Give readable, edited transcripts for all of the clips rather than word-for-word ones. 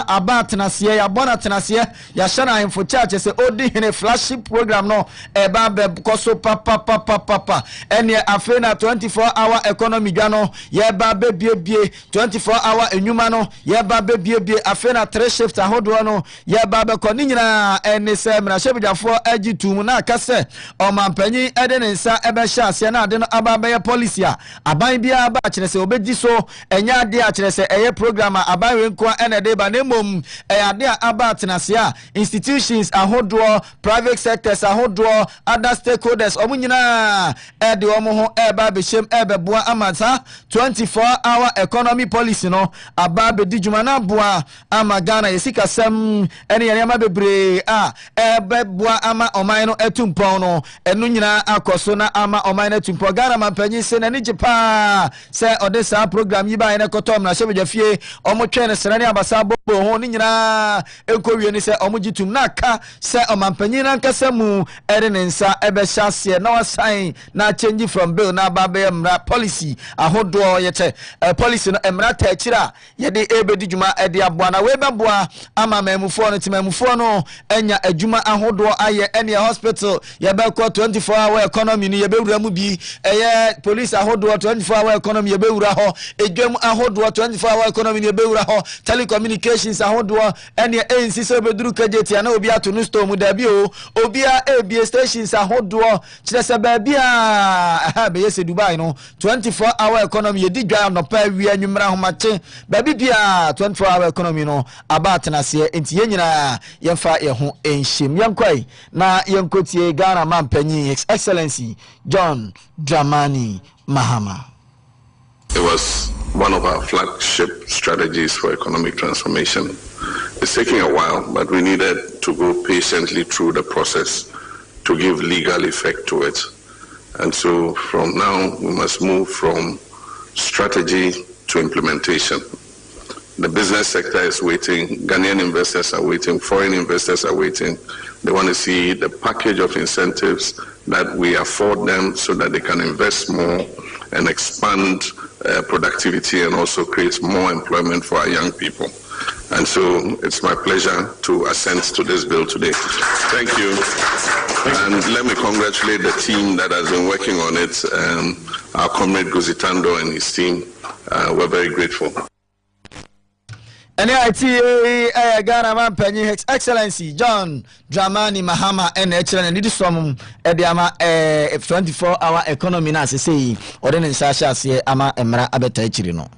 aba tenase ya bona tenase ya shana info church say odi hene flagship program no eba be koso papa ene afe na 24-hour economy dwa no ye ba be bie 24-hour enwuma no ye ba be bie afe na 3 shift ahodo no ye ba be ko ni nyina ene se mra shebidafo agitum na akase o mampanyi ede ne nsa ebe sha ase na ade no aba be policy a aban bia aba kire se obedi so enya ade a kire se eye program a aban we nko ene de ba ne mom ade a aba tenase a institutions ahodo private sectors ahodo other stakeholders omunyina ede omo ho eba be shem ebe boa amata 24-hour economy policy no aba be dijuma na boa ama Ghana Sikka Kase3 ene yema bebre a ebe boa ama oman no etumpon no enu nyina akoso na ama oman no etumpon Ghana mampanyi se na ni jipa se odesa program yi ba ene kotom na shebedwa fie omotwe ne sene abasa bobo ho ni nyina enkowie ni se omogitum na ka se omampanyi na nkasa mu ere ne nsa ebe hyase na wasan na change from bill na babe mra policy ahodo yete policy no emra ta akira ye de ebedi djuma ede aboa na we beboa ama mamufo no timamufo no enya adwuma ahodo aye ene hospital ye be ko 24-hour economy ni ye be wura mu bi eye police ahodo 24-hour economy ye be wura ho edwam ahodo 24-hour economy ni ye be wura ho telecommunications ahodo ene ANC so beduru kageti na obi ato no store mu da bi o obi a ebie stations ahodo kire se ba bi a be yese Dubai no 24-hour economy ye di dwa no pa wi anwumra homache ba bi bia 24-hour economy no aba tenase enti ye nyina ye fa ye ho enhyem yankwai na yankotie Ghana mampanyi His Excellency John Dramani Mahama. It was one of our flagship strategies for economic transformation. It's taking a while, but we needed to go patiently through the process to give legal effect to it. And so from now, we must move from strategy to implementation. The business sector is waiting, Ghanaian investors are waiting, foreign investors are waiting. They want to see the package of incentives that we afford them so that they can invest more and expand productivity and also create more employment for our young people. And so it's my pleasure to assent to this bill today. Thank you. And let me congratulate the team that has been working on it. Our comrade Guzitando and his team, we're very grateful. And Ghana mampanyi His Excellency John Dramani Mahama and excellent and some ediama 24-hour economy na say ordinance sasha say ama emra abeta chiri no.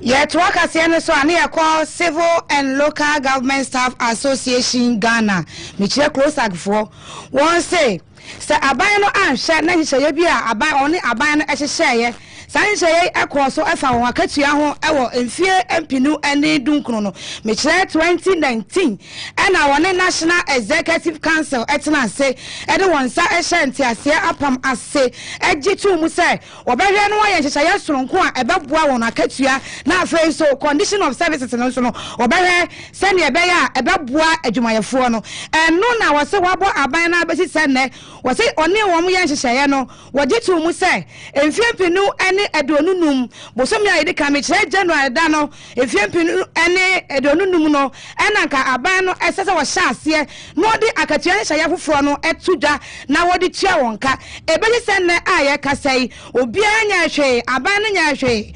Yet work as so I call Civil and Local Government Staff Association Ghana. Michelle close for one say aban no an share na hye bia aban oni aban no ehye Sanjay Equoso Efa Wakatuaho Ewo Enfie Empinu Ene Dunkno no Mechire 2019 and our National Executive Council etna say everyone sa ehye ase apam ase egitu mu say obehwe no ye hyehyeye soronko a ebeboa won akatua na afei so condition of services no so no obehwe sene ebeya ebeboa adwumayefo no eno na wose wabo aban na abesi sene wose oni wo mu ye hyehyeye no wogitu mu say Enfie Empinu ene edonunum bosom ya ide ka me kire January da no efiempinu ene edonunum no enanka aban no esese wo hya ase no de akatua hya foforo no etudwa na wo de tua wonka ebeli senne aye kasai obi anya hwe aban no nya hwe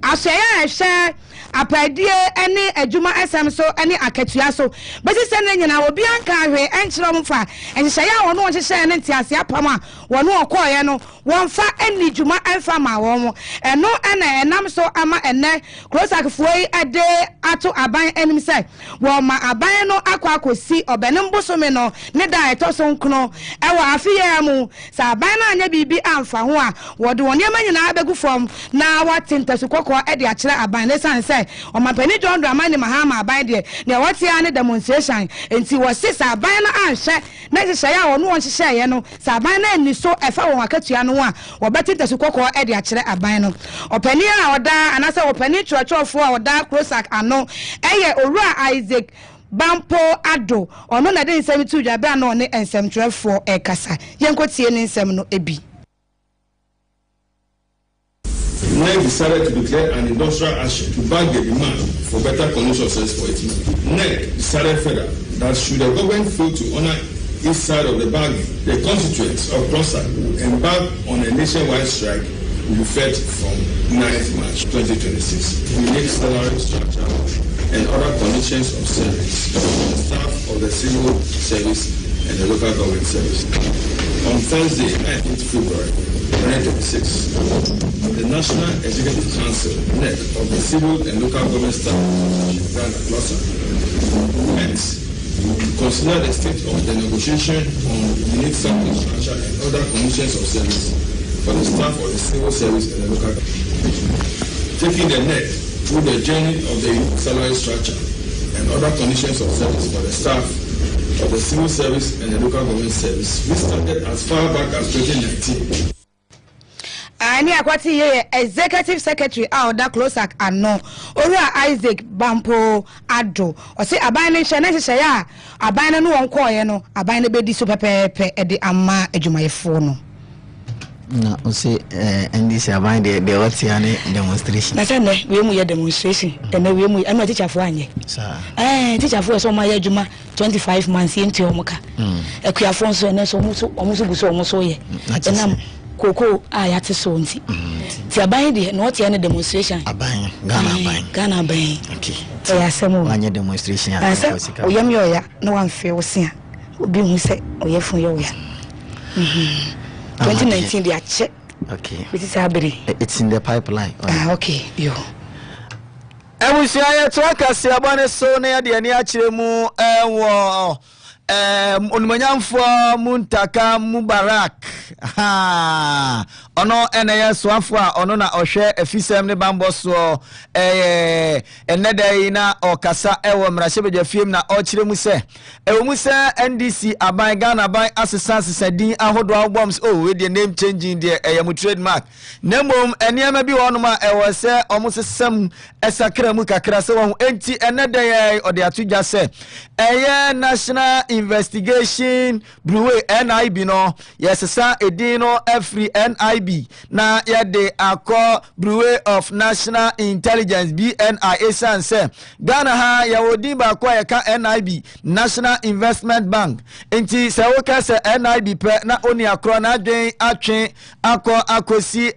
asaya hye apadie ene adwuma esem so ene akatua so besi senne nyina obi anka hwe enkyere mfa enhye ya wo no hye ne ntiase apama wo no okoye no wonfa eni dwuma enfa ma wo eno ena enam so ama ene krosakefuoi ade ato aban enim se wo ma aban no akwakosi obenem bosome no ne da etoso nkono ewo afiye mu sa aban na anya bibi amfa ho a wo de woni amanyina abegu fom na watintasu kokko ede akire aban ne san se o mapani John Dramani Mahama aban de ne wotia ne demonstration enti wo sisa aban na anhye na hyehyɛ ya wo no hyehyɛ ye no sa aban na ni so efa wo akatua no a wo betintasu kokko ede akire aban no opani a oda anase opani churchofo a oda Krosak ano eye owura Isaac Bampo Ado ono na de nsem tu dwa be na one ensem twerefo ekasa yenkotie ne nsem no ebi NEC decided to declare an industrial action to back the demand for better conditions of service for its members. NEC decided further that should the government fail to honor its side of the bargain, the constituents of CROSAC will embark on a nationwide strike with effect from 9th March 2026. Unique salary structure and other conditions of service for the staff of the civil service and the local government service. On Thursday, 19th February 2026, the National Executive Council (NEC) of the Civil and Local Government Staff Ghana CROSAC met to consider the state of the negotiation on unique salary structure and other conditions of service for the staff of the civil service and the local government. Taking the NEC through the journey of the unique salary structure and other conditions of service for the staff of the civil service and the local government service, we started as far back as 2019. Ani akwati ye executive secretary a oda CROSAC ano Owura Isaac Bampo Ado o se aban ne hye ya aban no won koye no aban ne bedi so pepepe e de ama adwumayefo no na o se NDC aban de what ya ne demonstration na se ne we mu ye demonstration e na we mu anu teacher fo anye sa teacher fo so ma ye adwuma 25 months yenti omuka akuafo so ne so omuso guso omuso ye enam koko ayate so nti ti aban de no tie ne demonstration aban Ghana aban okay ya semo wanye demonstration ya Sika oyam yo ya no wan fe wo se obi hu se oyefun yo ya 2019 they check okay it's in the pipeline okay yo ebusia ye to akase abane so na ya de ani akire mu wo onumanyamfo Muntaka Mubarak ono eneye soafo a ono na ohwe afisem ne bambo so enedai na okasa ewo mrahye fiem na okire mu se ewo mu se NDC aban Ghana aban asesa din ahodo alboms we the name changing there mu trademark nemom enema bi wono ma ewo se omosesem esakra mu kakra se wo enti enedai ode atudwa se National Investigation Bureau NIB no yes sir edino every NIB na yede akọ Bureau of National Intelligence BNI esanse Ghana ha ya wodi ba kwa ya ka NIB National Investment Bank enti se wo ka se NIB pe na oni akro na adwen atwe akosi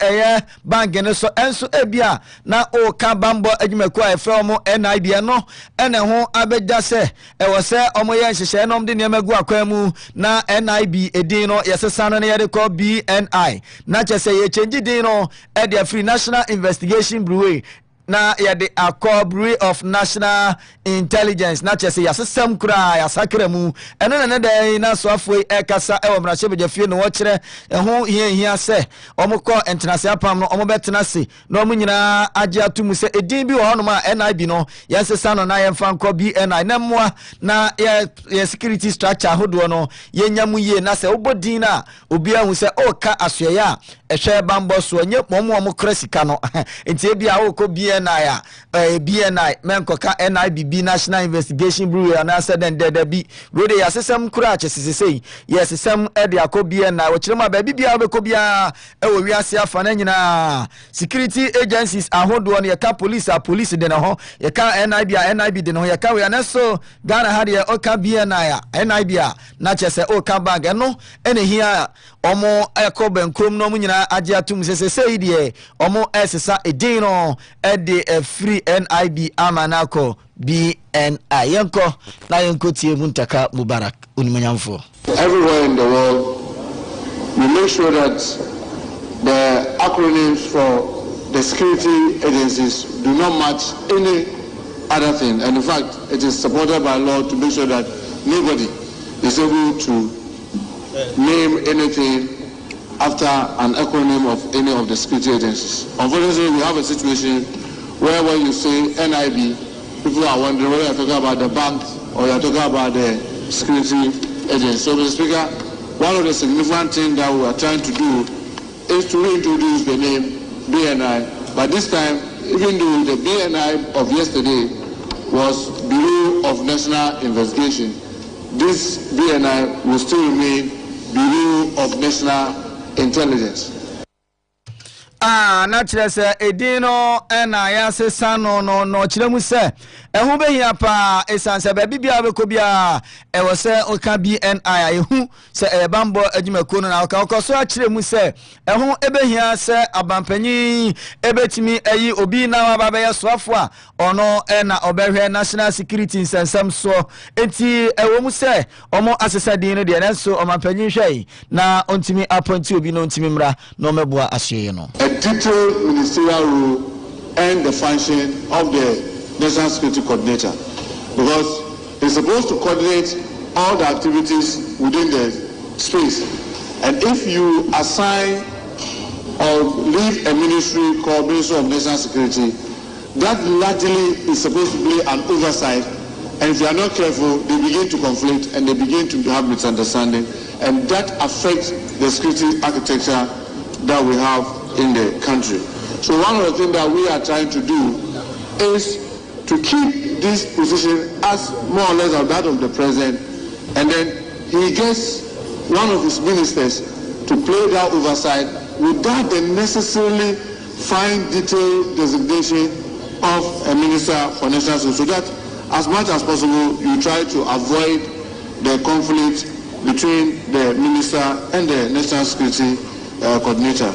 bank ne so enso ebia na o ka bambo adwumako a efre mo NIB no ene ho abegya se ewo se omo ye nhyehyɛ nom de niamagu akwamu na NIB edin no yesesa no ye de call BNI na chese ye change din no e de free National Investigation Bureau na yede akọ Bureau of National Intelligence na chese yasesam kura yasakra mu eno na de na so afoi ekasa e wo mrahye begafie no wo kire ho hia se omukọ international pam no omo betena se na omo nyina age atumu se edin bi wo hono ma NIB no yasesa no na yemfa nkọ BNI na mmoa na ye security structure hodo no yenyamu ye na se obodin na obi ahu se o ka asoye a ehwe bambo so nye momo krasika no enti bia wo ko BNI menkoka NIB National Investigation Bureau na said den bi we dey asesem kura chesesei yesesem e de akọ BNI wo kirema ba bibia be ko bia e wo wiase afa na nyina security agencies ahodo no yeka police de na ho yeka NIB de na ho yeka we na so Ghana ha de oka BNI NIB na chese oka bag no ene hia omo ekobenkrom no mu nyina age atum sesei de omo esesa edin no de free NIB amanako BNI yanko na yanko tie Muntaka Mubarak unimanyamfo. Everywhere in the world we make sure that the acronyms for the security agencies do not match any other thing, and in fact it is supported by law to make sure that nobody is able to name anything after an acronym of any of the security agencies. Unfortunately, we have a situation where when you say NIB, people are wondering whether you're talking about the bank or you're talking about the security agency. So, Mr. Speaker, one of the significant things that we are trying to do is to reintroduce the name BNI. But this time, even though the BNI of yesterday was Bureau of National Investigation, this BNI will still remain Bureau of National Intelligence. na kyerɛ sɛ edino na yɛase sano no kyerɛ mu sɛ ɛho behia pa esan sɛ baabi bia bɛkɔ bia ɛwɔ sɛ oka BNI ɛhu sɛ ɛbambɔ adwumakuo no na ɔka so akyerɛ mu sɛ ɛho ebehia sɛ abampanyi ebetimi ayi obi na waba bɛyɛ soafo a ɔno na ɔbɛhwɛ national security nsɛnsɛm so enti ɛwɔ mu sɛ ɔmo asesa din no deɛ nanso ɔmampanyi hwɛ na ontimi appoint obi no ontimi mra na ɔmɛboa ahye no. A detailed ministerial role and the function of the National Security Coordinator, because it's supposed to coordinate all the activities within the space. And if you assign or leave a ministry called Ministry of National Security, that largely is supposed to play an oversight. And if you are not careful, they begin to conflict and they begin to have misunderstanding, and that affects the security architecture that we have in the country. So one of the things that we are trying to do is to keep this position as more or less of that of the president, and then he gets one of his ministers to play that oversight without the necessarily fine detailed designation of a minister for national security, so that as much as possible you try to avoid the conflict between the minister and the national security coordinator.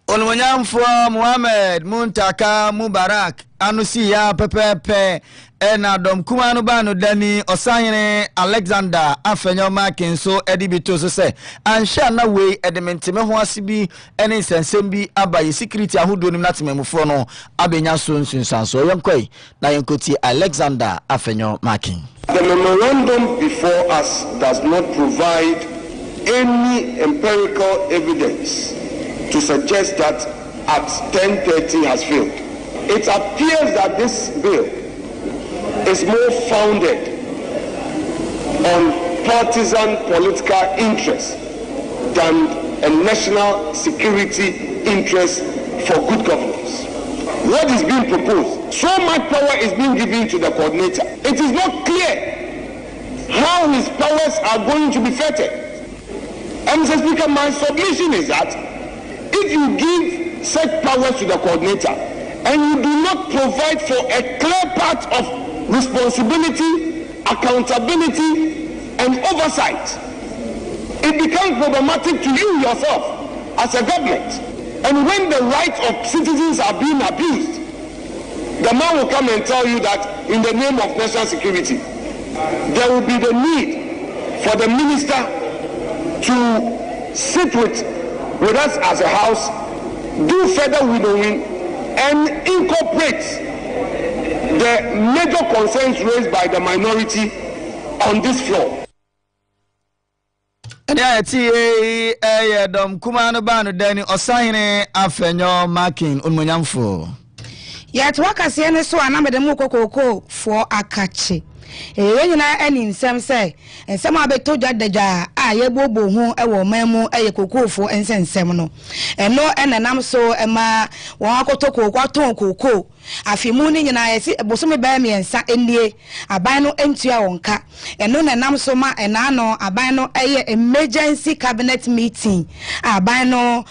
Olwanyamfo Muhammad Muntaka Mubarak anusi ya pepepe ena dom kumanu banu dani osanyene Alexander afenyo makin so edibito so se ansha na we edementeme ho asibi ene nsensem bi abaye security ahodo nim natememfo no abenya so nsunsanso yenkwai na yenkoti Alexander afenyo makin. The memorandum before us does not provide any empirical evidence to suggest that Act 1030 has failed. It appears that this bill is more founded on partisan political interest than a national security interest for good governance. What is being proposed? So much power is being given to the coordinator. It is not clear how his powers are going to be fettered. And Mr. Speaker, my submission is that if you give such powers to the coordinator and you do not provide for a clear path of responsibility, accountability, and oversight, it becomes problematic to you yourself as a government. And when the rights of citizens are being abused, the man will come and tell you that in the name of national security, there will be the need for the minister to sit with us as a house, do further winnowing, and incorporate the major concerns raised by the minority on this floor. Dom kumano banu deni osahine afenyo makin unmunyamfo. Yet wakasi ene so anamede mu kokoko for akachi. When na any nsem say nsem abeto jadaja aye bobo hu ewo memu eye kokofo nsensem no eno enenam so ema won akoto kokwaton koko afimu ni nyina yesi bosome ba miensa enie aban no entua wonka eno nenam so ma enano aban no eye emergency cabinet meeting aban no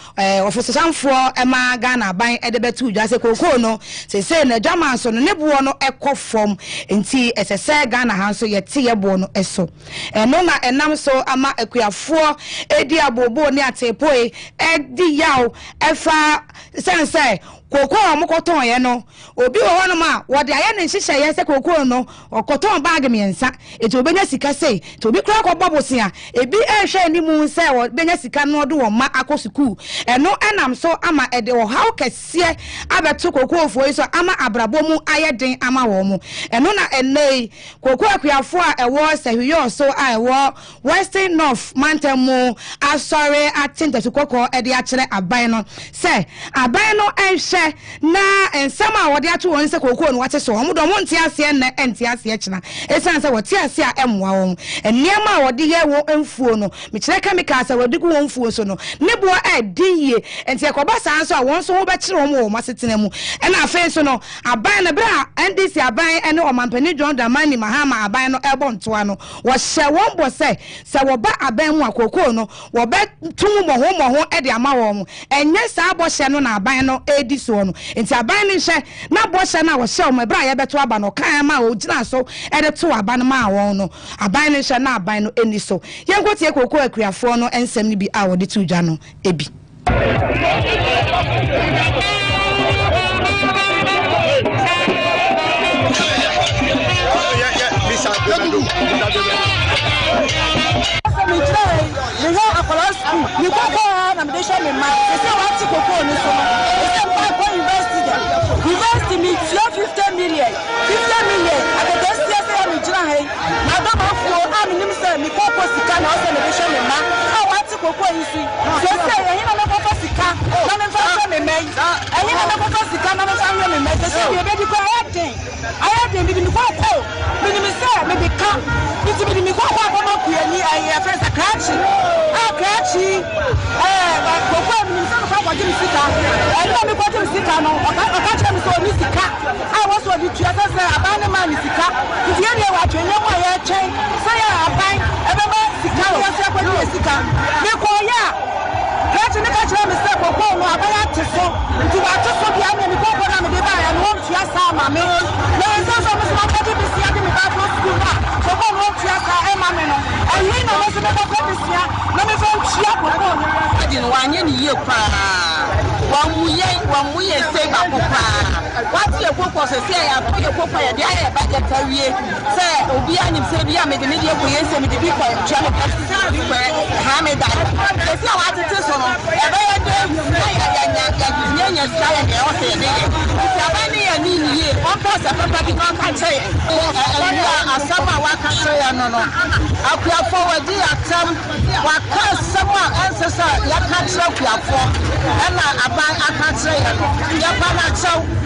ofisanfo ema Ghana aban edebetu dwase koko no se na dwaman so no nebuo no ekofom enti esese Ghana hanso yete yebo no eso eno na enam so ama akuafo edi abobo ni atepoi edi yaw efa sense koko amukoton ye no obi wo hono ma wo de aye ne nhihye ye se koko no okoton bag miensa eti obenya sika sei to obi kra ko bobosia ebi ehwe animu se wo benya sika no do wo ma akosuku eno enam so ama ede wo haw kese abeto koko ofo so ama abrabomu aye den ama wo mu eno na enei koko akuafo a ewo sehyo so a ewo Western North Mantemu asore atinta koko ede a kire aban no se aban no ehwe she na ensama wode ato won se kokoo no wate so omo do mo ntia ase na entia ase kina esan se wote ase a emwa won eniema wode ye won emfuo no me kire chemicals a wode gu won fuo so no ne bo adiye entia koba san so a won so ho be kire won wo masetena mu na afen so no aban na bra ndc aban ene omampani John Dramani Mahama aban no ebo ntoa no wo hye won bo se woba aban mu akoko no wo be tumu mo ho e de ama won enye sa bo hye no na aban no edi so no enti aban ni hye na bo hye na wo hye o bra ye beto aba no kan ma o gina so e de to aba no ma won no aban ni hye na aban no eni so yenkotie kokoko akuafo no ensem ni bi a wo de tu dwa no ebi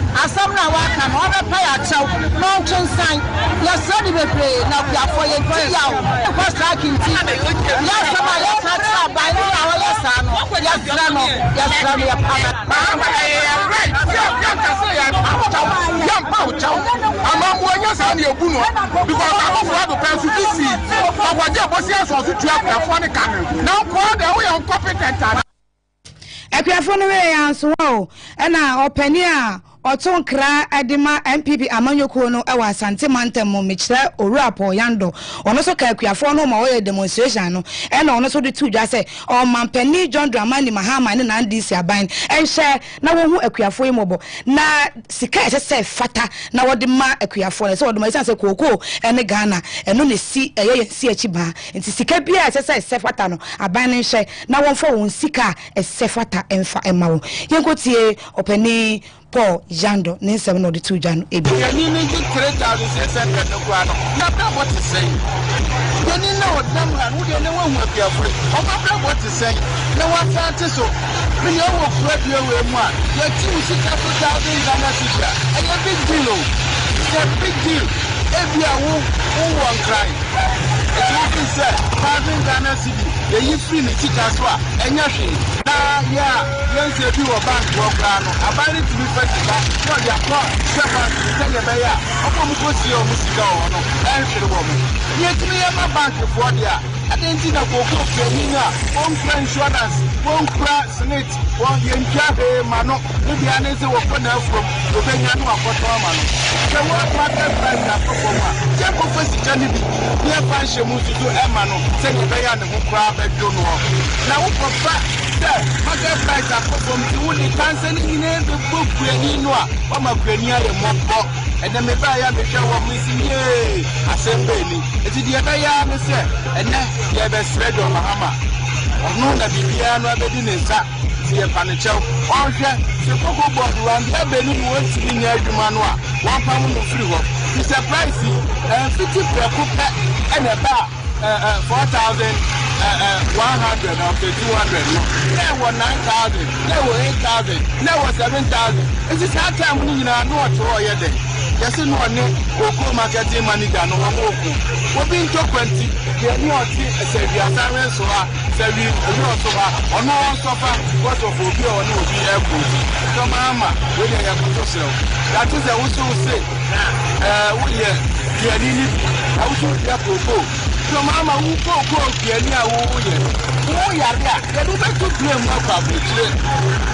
Asamna waka no be pay achaw no chensan ya sadi be pray na bia for ye tiaw e ko striking ti ya sama ya katra ba ni awo ya sa no ya sra no ya pana ma ya right ya kase ya pa chaw ama mo nya sa na ebu no because I go for the person to see agwaje bosi aso so tua afo ne kan na ko de wo ya competent akuafo no we yanso o na opani a Oton kra adima MPP amanyoko no ewa asante mantem mo mekire owurapo yando ono so ka akuafo no ma wo demonstration no e na ono so de tu dwa se o mampani John Dramani Mahama ne na ndisi aban enhye na wo hu akuafo imobo na sika ese fata na wo de ma akuafo no se wo de ma se koko ene Ghana eno ne si eye si achiba nti sika bia ese fata no aban ne nhye na wo mfa won sika ese fata emfa ema wo yenkotie opani Paul Jando Ninsem no the two Jan Ebi. You need to create a recession and no guano. Not what to say. You need know what them and who you know what you're free. Or what to say. No one can't so. We know what sweat you will want. Your team is $6,000 Ghana teacher. And a big deal. It's a big deal. If you are who won't cry. It's what we said. Ghana City. You free the teacher swap. And you're yes, if you are bank work, I buy it to be festival. What your car, seven, tell you, Baya, I'm going to see your music on the woman. Yet, me and my bank for the I didn't think I go for one insurance, one class in it, one young cafe, Mano, maybe I need to open up from the Benyan or Potomano. The work market price are performer. Temple for the Johnny, near Pancha Musu, Emano, send the Bayan who crab and don't know. Now, for fact, market price are performed to the Tanzania in the book, Graninoa, or my Grania and Mopop. And then maybe I am the show of missing ye. Assembly. It's the Abaya, and then you have a thread on Mahama. No, that the piano didn't start. See a panichow. Or the Coco Bob around the Abbey wants to be near the Manoa. 1 pound of free work. It's a pricey, 50 per cook and about 4,000. 100 or 200. There were 9,000, there were 8,000, there were 7,000. It's just how time we know what to all your day. Yes, no one cocoa marketing manager, no one will be into 20. The new say the assignment so say we also or no one suffer what of will be or no be able. So, Mama, we have to sell. That is also say, we are also cocoa. So, Mama, who go Piania, who are there? They do not blame more public.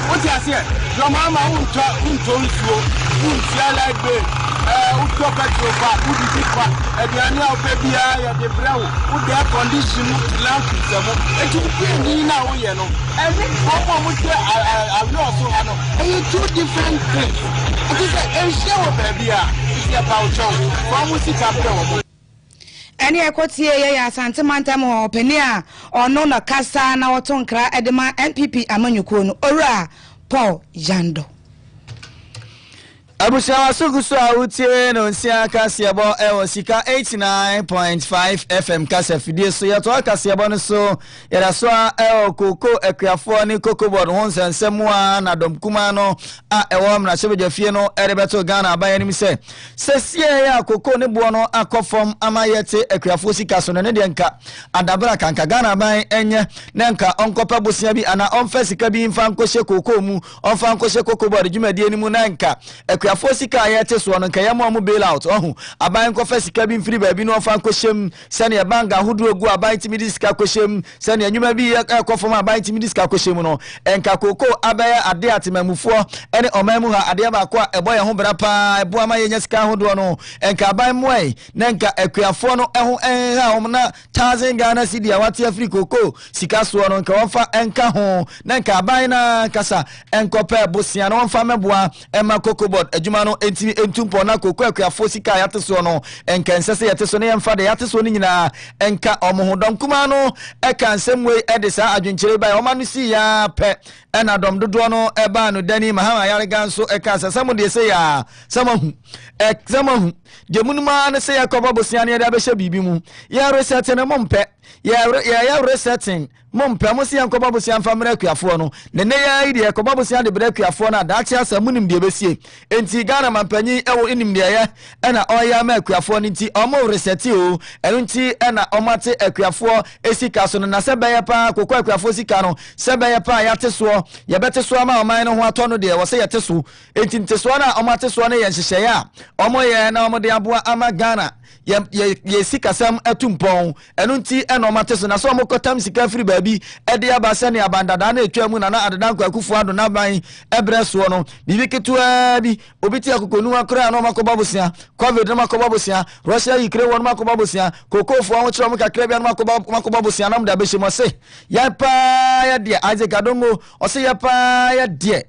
What I said, your Mama won't told you, won't see like this. Who talk at your back, who did it back, and the annual baby eye at the brow, who their condition to lamp them, and to be now, you know. And then, I also have two different things. It is a show, baby, it's about you. From Sikka. Any equity ya santimanta mo penia or no na kasa na wotonkra edema NPP amanyuko ora Paul Jando. Abusha Sugusu Autie no Sikka Kase3 ewo Sikka 89.5 FM Kase3 so ya to Kase3 no so ya so ewo koko ekriafo ni koko board won sensemu na domkuma no a ewo mna shebeje fie no erebeto Ghana abaye ni se sesie ya koko ne bo no akofom amayete ekriafo Sikka so ne de nka adabra kanka Ghana abaye enye ne nka onkopa bosia bi ana onfa Sikka bi mfa nkoshe koko mu onfa nkoshe koko board dwumadie ni mu na nka Akriafo Sikka yete so no nkaya mo bail out ohu aban kofa Sikka bi mfiri baabi no fa nkoshem sene banga hudu ogu aban timidi Sikka koshem sene anwuma bi ekofom aban timidi Sikka koshem no enka koko abaya ade atemamufuo ene omamu ha ade ba kwa eboye ho bra pa ebo ama yenya Sikka hodo no enka aban moe na nka Akriafo no eho enha omna 1000 Ghana cedi awati Afri koko Sikka so no nka wonfa enka ho na nka aban na kasa enkopa bosia no wonfa meboa ema koko board adwuma no entumpo na koko Akriafo Sikka yate so no enka nsese yate so ne yemfa de yate so ni nyina enka omohodom kuma no eka nsemwe edisa adwenkyere bai oma no si ya pe ena dom dodo no eba no dani mahama yare ganso eka sasamo de se ya samahu examahu de munuma ne se ya koba bosia ne de abehye bibi mu ya reset ne mompe ya resetting mompe amosi yankoba bosia mfamra Akriafo no ne ya ide koba bosia de bre Akriafo na da acha samunim de besie enti Ghana mampanyi ewo enim de ye ena oya ma Akriafo no nti omo reseti o eno nti ena omate Akriafo Sikka so no na sebeye pa koko Akriafo Sikka no sebeye pa yate so ye bete so ama oman no ho ato no de wo se yate so enti nteso na omate so no ye nhyehyeye a omo ye na omo de aboa ama Ghana ye Sikka sam atumpon eno nti ena omate so na so omo kotam Sikka free baabi ede abase ne abandada na etwamu na adedan kwakufu ado na ban ebre so no bibi ketua bi obiti akokonu akra na makoba bosia covid na makoba bosia Russia Ukraine won makoba bosia kokofo won kire mo kakra bia na makoba bosia na mda behye mo se ya pa ya de Isaac Adongo o se ya pa ya de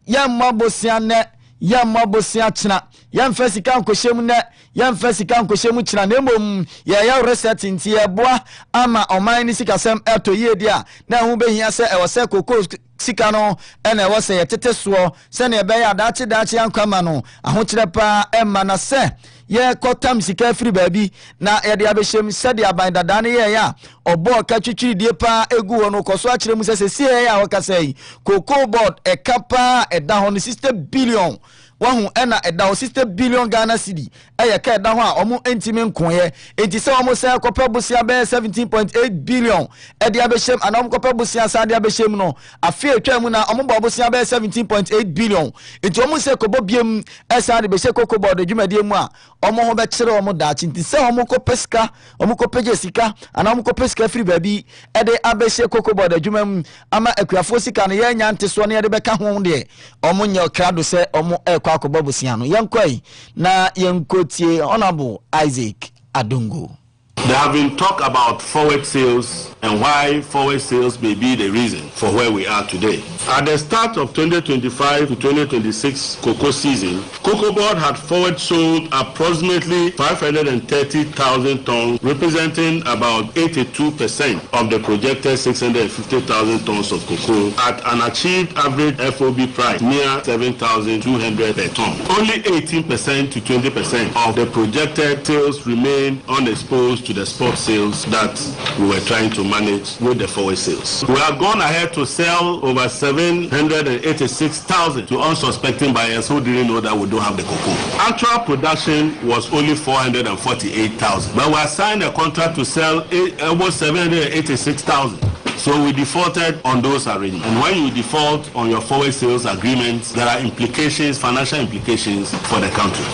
ya mabosia ne ya mabosia china ya mfa Sikka nkoshem ne ya mfa Sikka nkoshem china na emom ya reset nti ya boa ama oman ni Sikka sam eto ye dia na hu behia se e wose koko Sikka no ene e wose yetete so se na ebe ya dachi ankwama no ahokire pa emma na se ye kotam Sikka free baabi na ye de abehjem se de aban dada ne ye ya obo ka twitwiri die pa egu wo no koso akire mu se sie ya wakasai koko board e kapa e da ho 60 billion wahu ena eda 60 billion Ghana cedi eye ka eda ho a omo entimi nkoye enti se omo se kopa bosia be 17.8 billion edi abehjem ana omo kopa bosia sa de abehjem no afi etwa mu na omo bo bosia be 17.8 billion enti omo se kobo biem esa de behye koko board adwumadie mu a omo ho be kire omo daachi enti se omo kopa Sikka omo kopa je Sikka ana omo kopa Sikka free baabi ede abehye koko board adwumam ama Akriafo Sikka no ye nya nteso ne ede be ka ho de omo nya krado se omo kwakoba busiano yankoi na yankotie Honorable Isaac Adongo. There have been talk about forward sales and why forward sales may be the reason for where we are today. At the start of 2025 to 2026 cocoa season, Cocoa Board had forward sold approximately 530,000 tons, representing about 82% of the projected 650,000 tons of cocoa at an achieved average FOB price near 7,200 per ton. Only 18% to 20% of the projected sales remain unexposed to the spot sales that we were trying to manage with the forward sales. We have gone ahead to sell over 786,000 to unsuspecting buyers who didn't know that we don't have the cocoa. Actual production was only 448,000, but we signed a contract to sell almost 786,000. So we defaulted on those arrangements. And when you default on your forward sales agreements, there are implications, financial implications for the country.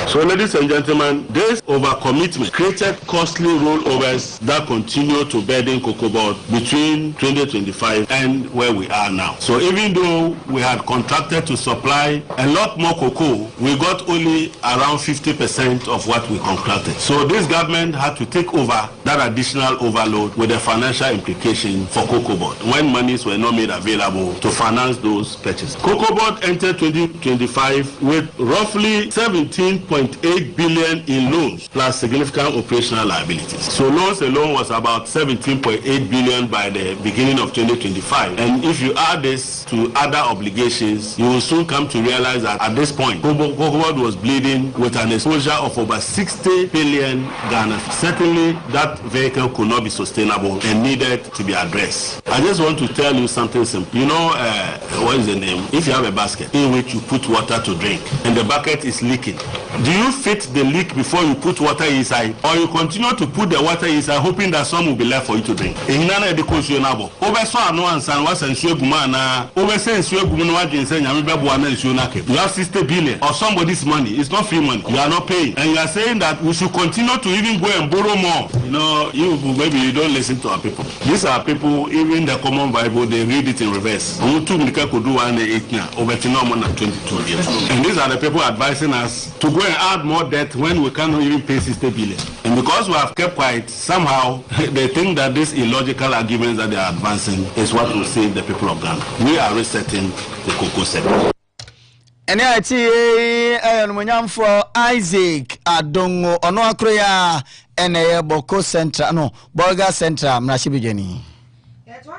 So, ladies and gentlemen, this overcommitment created costly rollovers that continue to burden Cocoa Board between 2025 and where we are now. So, even though we had contracted to supply a lot more cocoa, we got only around 50% of what we contracted. So, this government had to take over that additional overload with the financial implication for Cocoa Board when monies were not made available to finance those purchases. Cocoa Board entered 2025 with roughly 17.8 billion in loans plus significant operational liabilities. So loans alone was about 17.8 billion by the beginning of 2025. And if you add this to other obligations, you will soon come to realize that at this point, Cocoa Board was bleeding with an exposure of over 60 billion Ghana. Certainly, that vehicle could not be sustainable and needed to be addressed. I just want to tell you something simple. You know, what is the name? If you have a basket in which you put water to drink and the bucket is leaking, do you fit the leak before you put water inside, or you continue to put the water inside hoping that some will be left for you to drink? You have 60 billion of somebody's money. It's not free money. You are not paying, and you are saying that we should continue to even go and borrow more. You know, maybe you don't listen to our people. These are people, even the common Bible, they read it in reverse. And these are the people advising us to go and add more debt when we cannot even pay 60 billion. And because we have kept quiet, somehow they think that these illogical arguments that they are advancing is what will save the people of Ghana. We are resetting the cocoa sector. And I see for Isaac Adongo ono akroya ene Boko Central no Bolga Central mrashibi jeni.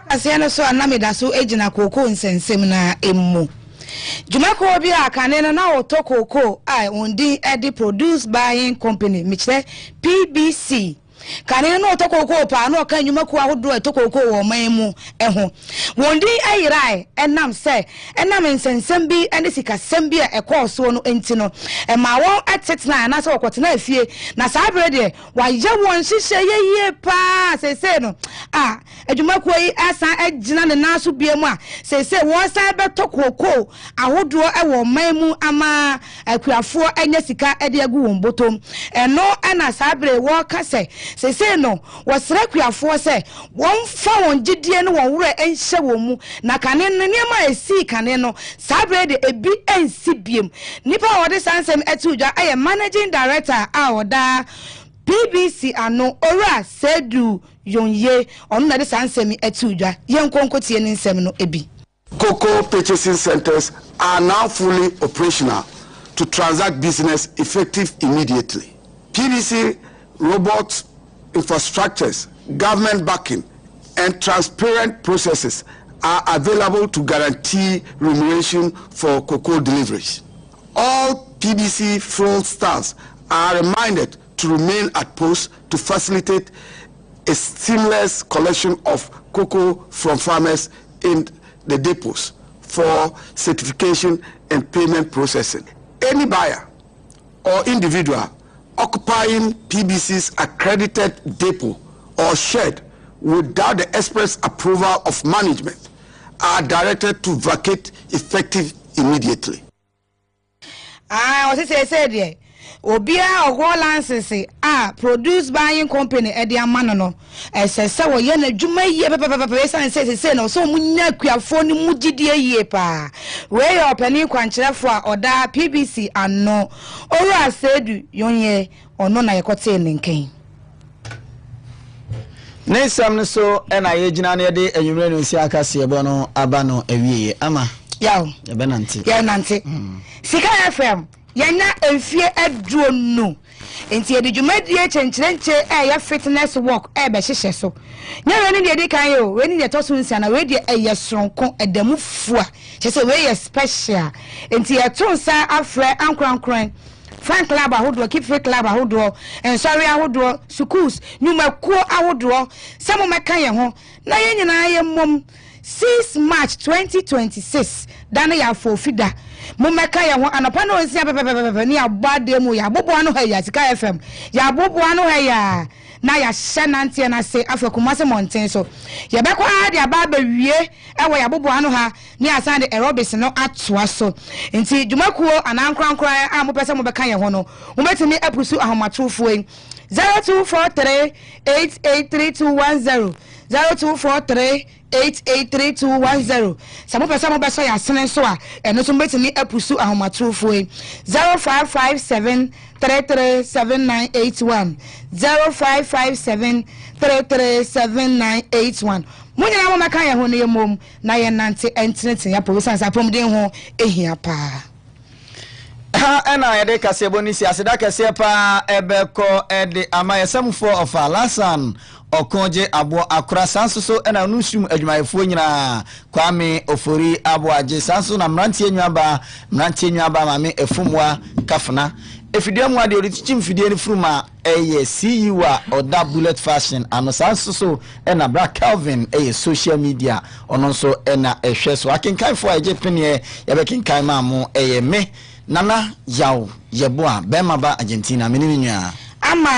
Asiano so anamida so ejina cocoa nsensem na emu. Jumako obi akaneno na otokoko ai undi edi produce buying company michile PBC kaneno no otokoko pa no kan nyumako ahodo etokoko wo manmu eho wondi ayirai enam se enam nsensem bi ene sikasem bi ekọọso no enti no ma won atetena na se okotena afie na saa brede wa ye won hihye yeye pa sese no adwumako yi asa agina ne naso biemu a sese won san betokoko ahodo ewo manmu ama akuafo enya sika ede agu won botom eno ana saa bre wo ka se sese no wasra akuafo se won fa won gidie no won wura enhye won mu na kane no niam esi kane no saa bre de ebi ensi biem nipa wode sansem etudwa aye managing director a oda PBC ano ora sedu yonye onu na de sansem etudwa yenkonkotie ne nsem no ebi. Cocoa purchasing centers are now fully operational to transact business effective immediately. PBC robots, infrastructures, government backing, and transparent processes are available to guarantee remuneration for cocoa deliveries. All PBC field staffs are reminded to remain at post to facilitate a seamless collection of cocoa from farmers in the depots for certification and payment processing. Any buyer or individual occupying PBC's accredited depot or shed without the express approval of management are directed to vacate effective immediately. What is said Obia or license produce buying company at the amano. As so yen a juma ye and says no so munya phone mujidi ye pa. Way up any quanchra for or da PBC and no. Ora said yonye or no na yakote linking. Nesam so and I ejinane de enyumre Sikka Kase bono abano ewie ama. Yaw. Benanti. Ya nanti. Sikka FM. Yana enfie adro no enti edwumadie chenchenche ya fitness work be hihye so nya we ni de kan yo we ni de to so nsia na we de sonko edamu fua che se we ye special enti eto nsa afre ankrankran fan club ahodoɔ keep free club ahodoɔ nsɔre ahodoɔ schools nnwumakuo ahodoɔ sɛ mo mɛka yɛn ho na yɛn nyinaa yɛ mmom 6 March 2026 dane ya fofida mo meka ye ho anopa no nsia pepepepe ni abade mu ya bobo anu ha ya Sikka FM ya bobo anu ha ya na ya hyenantie na se afekumase monten so ye be kwa de aba ba wie ewo ya bobo anu ha ni asan de aerobics no atoa so nti dwumakuo anankrankran a mo pese mo beka ye ho no mo betimi apusu ahomatrofo 0243 883210 0243883210 Samu pesa mo beso ya sene so a eno so betimi apusu ahomatrofo 0557337981 0557337981 munyina mo meka ye ho ne yemom na ye nante entene ya provision sa promden ho ehia pa ena yede kase bonisi aseda kase pa ebeko ede amayesamfo of Alasan okonje abo akura sanso ena nusum adwumayefo nyina kwame ofori abo aje sanso na mrantie nwaba mame efumwa kafna efidie mu ade oritichi mfidie ni fruma eye CU a oda bullet fashion ano sanso ena Black Calvin eye social media ono so ena ehwe so akinkan fo aje pene ye bekinkan ma mo eye me Nana yaw yeboa bema ba Argentina menimnya ama